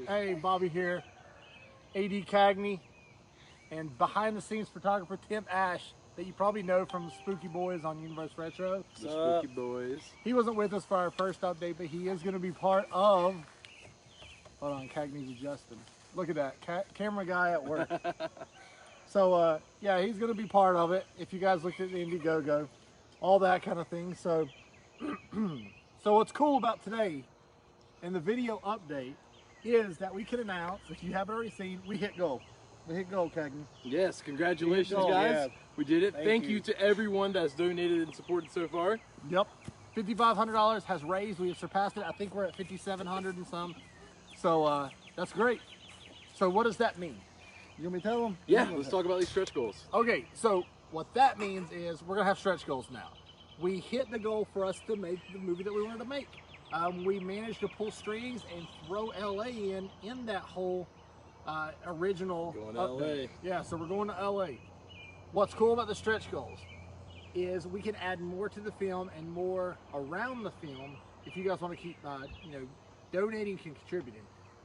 Hey, Bobby here, AD Cagney, and behind the scenes photographer Tim Ash, that you probably know from Spooky Boys on Universe Retro. The Spooky Boys. He wasn't with us for our first update, but he is going to be part of. Hold on, Cagney's adjusting. Look at that, camera guy at work. So, yeah, he's going to be part of it. If you guys looked at the Indiegogo, all that kind of thing. So, so what's cool about today and the video update is that we can announce, if you haven't already seen, we hit goal. We hit goal, Cagney. Yes, congratulations, goal, guys. yeah. We did it. Thank you. you to everyone that's donated and supported so far. Yep. $5,500 has raised. We have surpassed it. I think we're at 5,700 and some. So that's great. So what does that mean? You want me to tell them? Yeah, let's talk about these stretch goals. Okay, so what that means is we're gonna have stretch goals now. We hit the goal for us to make the movie that we wanted to make. We managed to pull strings and throw LA in that whole original Going to update. LA. Yeah, so we're going to LA. What's cool about the stretch goals is we can add more to the film and more around the film if you guys want to keep donating and contributing.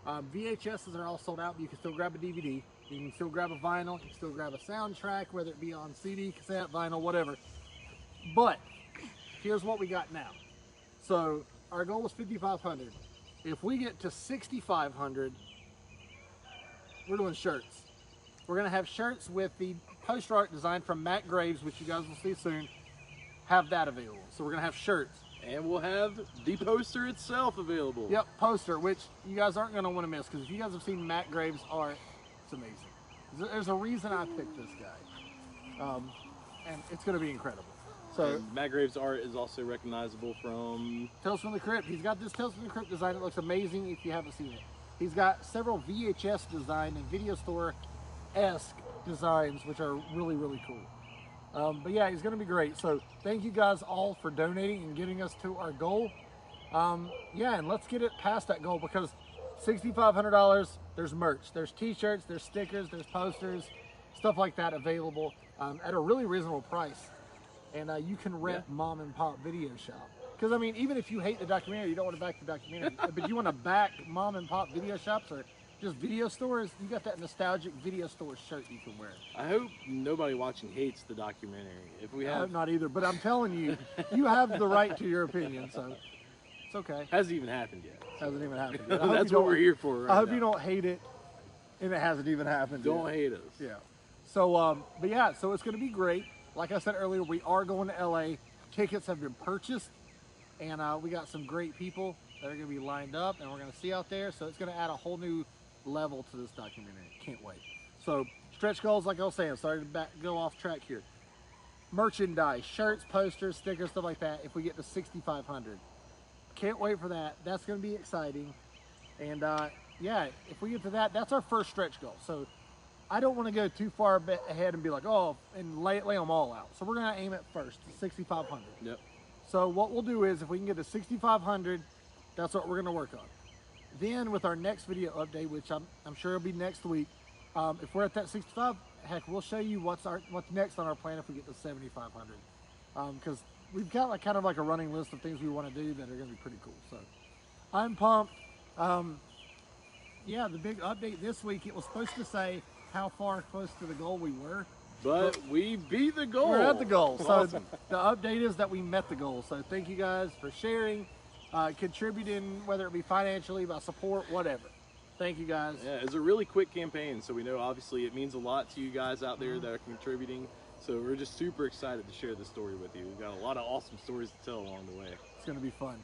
VHSs are all sold out, but you can still grab a DVD. You can still grab a vinyl. You can still grab a soundtrack, whether it be on CD, cassette, vinyl, whatever. But here's what we got now. So our goal was 5,500. If we get to 6,500, we're doing shirts. We're gonna have shirts with the poster art design from Matt Graves, which you guys will see soon. Have that available. So we're gonna have shirts. And we'll have the poster itself available. Yep, poster, which you guys aren't gonna want to miss, because if you guys have seen Matt Graves' art, it's amazing. There's a reason I picked this guy, and it's gonna be incredible. So And Matt Graves' art is also recognizable from Tales from the Crypt. He's got this Tales from the Crypt design. It looks amazing if you haven't seen it. He's got several VHS design and video store-esque designs, which are really, really cool. But yeah, he's going to be great. So thank you guys all for donating and getting us to our goal. Yeah, and let's get it past that goal, because $6,500, there's merch. There's t-shirts, there's stickers, there's posters, stuff like that available at a really reasonable price. And you can rent mom and pop video shop. Because I mean, even if you hate the documentary, you don't want to back the documentary, but you want to back mom and pop video shops or just video stores, you got that nostalgic video store shirt you can wear. I hope nobody watching hates the documentary. If we I have hope not either, but I'm telling you, you have the right to your opinion, so it's okay. hasn't even happened yet. Hasn't even happened yet. I hope That's you what don't- we're here for right I hope now. you don't hate it, and it hasn't even happened Don't yet. hate us. Yeah. So, but yeah, so it's going to be great. Like I said earlier, we are going to LA. Tickets have been purchased, and we got some great people that are going to be lined up, and we're going to see out there. So it's going to add a whole new level to this documentary. Can't wait. So stretch goals, like I was saying, sorry to go off track here. Merchandise, shirts, posters, stickers, stuff like that. If we get to 6,500, can't wait for that. That's going to be exciting. And yeah, if we get to that, that's our first stretch goal. So I don't want to go too far ahead and be like, oh, and lay them all out. So we're going to aim at first, 6,500. Yep. So what we'll do is, if we can get to 6,500, that's what we're going to work on. Then with our next video update, which I'm sure it'll be next week, if we're at that 65, heck, we'll show you what's next on our plan if we get to 7,500. Because we've got like kind of like a running list of things we want to do that are going to be pretty cool. So I'm pumped. Yeah, the big update this week, it was supposed to say how far close to the goal we were. But we beat the goal. We're at the goal. So Awesome. the update is that we met the goal. So thank you guys for sharing, contributing, whether it be financially, by support, whatever. Thank you guys. Yeah, it's a really quick campaign, so we know obviously it means a lot to you guys out there that are contributing. So we're just super excited to share this story with you. We've got a lot of awesome stories to tell along the way. It's going to be fun.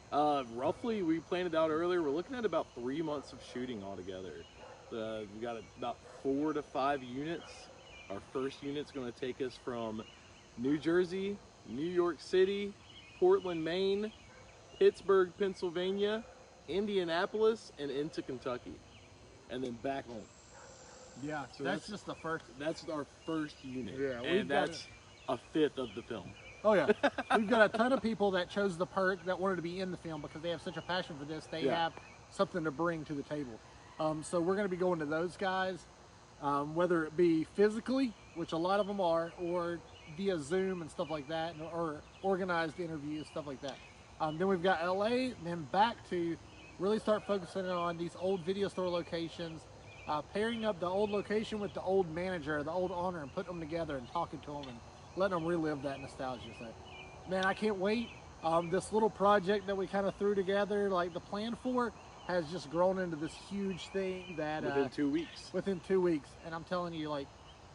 Roughly, we planned it out earlier, we're looking at about 3 months of shooting altogether. We got about 4 to 5 units. Our first unit's going to take us from New Jersey, New York City, Portland, Maine, Pittsburgh, Pennsylvania, Indianapolis, and into Kentucky, and then back home. Yeah, So that's just the first. That's our first unit, Yeah, we've and got that's a fifth of the film. Oh yeah, we've got a ton of people that chose the perk that wanted to be in the film because they have such a passion for this. They Yeah. have something to bring to the table. So we're going to be going to those guys, whether it be physically, which a lot of them are, or via Zoom and stuff like that, or organized interviews, stuff like that. Then we've got LA, then back to really start focusing on these old video store locations, pairing up the old location with the old manager, the old owner, and putting them together and talking to them and letting them relive that nostalgia. So, man, I can't wait. This little project that we kind of threw together, like the plan for, has just grown into this huge thing that Within 2 weeks. Within 2 weeks, and I'm telling you, like,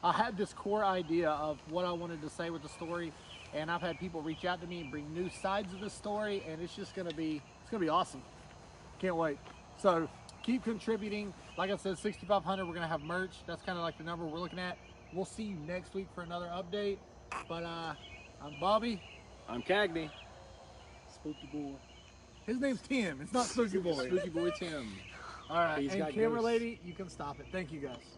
I had this core idea of what I wanted to say with the story, and I've had people reach out to me and bring new sides of the story, and it's just gonna be awesome. Can't wait. So keep contributing. Like I said, 6,500. We're gonna have merch. That's kind of like the number we're looking at. We'll see you next week for another update. But I'm Bobby. I'm Cagney. Spooky Boy. His name's Tim. It's not Spooky Boy. Spooky Boy Tim. All right. He's And got camera ghosts. lady, you can stop it. Thank you guys.